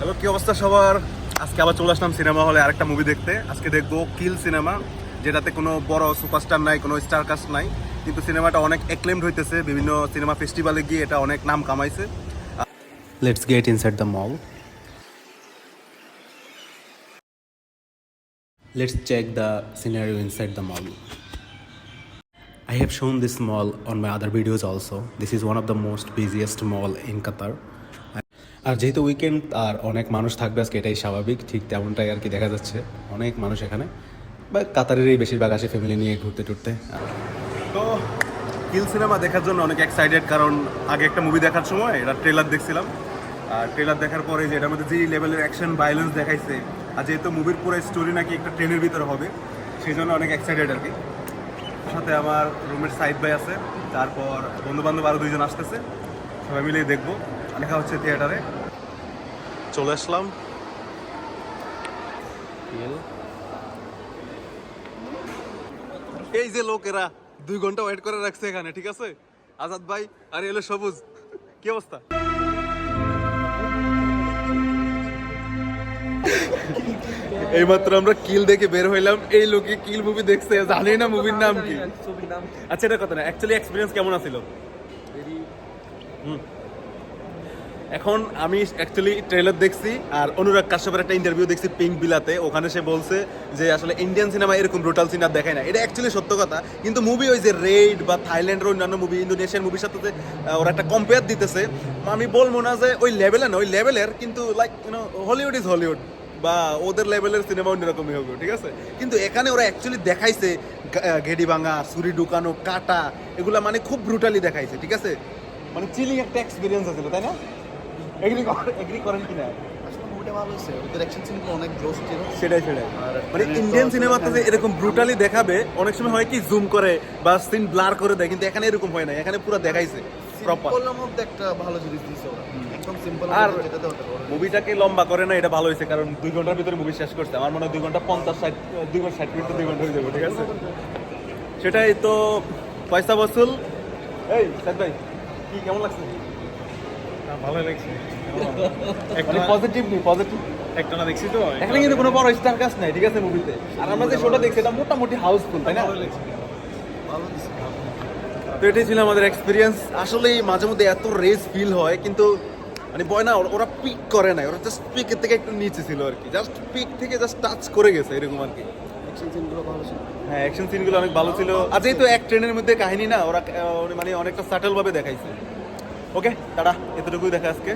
Hello, কি অবস্থা সবার? আজকে আবার চলে আসলাম সিনেমা হলে আরেকটা মুভি দেখতে। আজকে দেখবো কিল সিনেমা, যেটাতে কোনো বড় সুপারস্টার নাই, কোনো স্টার কাস্ট নাই, কিন্তু সিনেমাটা অনেক অ্যাক্লেমড হইতেছে। বিভিন্ন সিনেমা ফেস্টিভ্যালে গিয়ে এটা অনেক নাম কামাইছে। Let's get inside the mall. Let's check the scenario inside the mall. I have shown this mall on my other videos also. This is one of the most busiest mall in Qatar. আর যেহেতু weekend আর অনেক মানুষ থাকবে আজকে, এটাই স্বাভাবিক, ঠিক তেমনটাই আর কি দেখা যাচ্ছে। অনেক মানুষ এখানে, বা কাতারেরই বেশিরভাগ আসে ফ্যামিলি নিয়ে ঘুরতে টুরতে। তো কিল সিনেমা দেখার জন্য অনেক এক্সাইটেড, কারণ আগে একটা মুভি দেখার সময় এটা ট্রেলার দেখছিলাম, আর ট্রেলার দেখার পরে যে এটার মধ্যে যে লেভেলের অ্যাকশন ভায়োলেন্স দেখাইছে, আর যেহেতু মুভির পুরো স্টোরি নাকি একটা ট্রেনের ভিতরে হবে, সেই জন্য অনেক এক্সাইটেড আর কি। সাথে আমার রুমের সাইড বাই আছে, তারপর বন্ধুবান্ধব আরও দুইজন আসতেছে, সবাই মিলেই দেখবো। দেখা হচ্ছে থিয়েটারে। চলে আসলাম। এই যে লোকেরা 2 ঘন্টা ওয়েট করে রাখছে এখানে, ঠিক আছে? আজাদ ভাই আর এলো সবুজ। কি অবস্থা? এইমাত্র আমরা কিল দেখে বের হইলাম, এই লোকে কিল মুভি দেখছে, জানেই না মুভির নাম কি। আচ্ছা, এটা কথা না, অ্যাকচুয়ালি এক্সপিরিয়েন্স কেমন আছিল? এখন আমি অ্যাকচুয়ালি ট্রেলার দেখছি, আর অনুরাগ কাশ্যপের একটা ইন্টারভিউ দেখছি পিঙ্ক বিলাতে। ওখানে সে বলছে যে আসলে ইন্ডিয়ান সিনেমা এরকম ব্রুটাল সিন আর দেখায় না। এটা অ্যাকচুয়ালি সত্য কথা, কিন্তু মুভি ওই যে রেড বা থাইল্যান্ডের অন্যান্য মুভি, ইন্দোনেশিয়ান মুভির সাথে যে ওরা একটা কম্পেয়ার দিতেছে, আমি বলবো না যে ওই লেভেলে না, ওই লেভেলের, কিন্তু লাইক হলিউড ইজ হলিউড, বা ওদের লেভেলের সিনেমা অন্যরকমই হবে, ঠিক আছে? কিন্তু এখানে ওরা অ্যাকচুয়ালি দেখাইছে ঘেডি ভাঙা, ছুরি ঢুকানো, কাটা, এগুলা মানে খুব ব্রুটালি দেখাইছে, ঠিক আছে? মানে চিলিং একটা এক্সপিরিয়েন্স আছিল, তাই না? এগ্রি করেন কিনা? আসলে মুভিটা ভালো হয়েছে, ওদের অ্যাকশন সিনগুলো অনেক গ্রোস ছিল। সেটাই মানে ইন্ডিয়ান সিনেমাতে যে এরকম ব্রুটালি দেখাবে, অনেক সময় হয় কি জুম করে বা সিন ব্লার করে দেয়, কিন্তু এখানে এরকম হয় না, এখানে পুরো দেখাইছে প্রপার। সিম্পলের মধ্যে একটা ভালো জিনিস দিয়েছে ওরা, একদম সিম্পল। আর যেটাতে হতে পারে মুভিটাকে লম্বা করে না, এটা ভালো হয়েছে, কারণ 2 ঘন্টার ভিতরে মুভি শেষ করছে। আমার মনে হয় 2 ঘন্টা 50-60, 2 ঘন্টা 60 মিনিট, 2 ঘন্টা হয়ে যাবে, ঠিক আছে? সেটাই তো, পয়সা বসুল। এই সাদ ভাই, কি কেমন লাগছে? ভালো লাগছে। পজিটিভ একটা না দেখছি তো এখানে কিন্তু কোনো বড় স্টার কাস্ট নাই, ঠিক আছে মুভিতে। আর আমরা যে শোটা দেখছি এটা মোটামুটি হাউসফুল, তাই না? ভালো দিচ্ছে। তো এটাই ছিল আমাদের এক্সপিরিয়েন্স। আসলেই মাঝে মধ্যে এত রেস ফিল হয়, কিন্তু মানে বয় না, ওরা পিক করে নাই, ওরা জাস্ট পিকের থেকে একটু নিচে ছিল আর কি, জাস্ট পিক থেকে জাস্ট টাচ করে গেছে এরকম আর কি। অ্যাকশন সিনগুলো ভালো ছিল। হ্যাঁ, অ্যাকশন সিনগুলো অনেক ভালো ছিল। আর যেহেতু এক ট্রেনের মধ্যে কাহিনী না, ওরা মানে অনেকটা সাটল ভাবে দেখাইছে। ওকে, টাটা, এতটুকুই দেখা আজকে।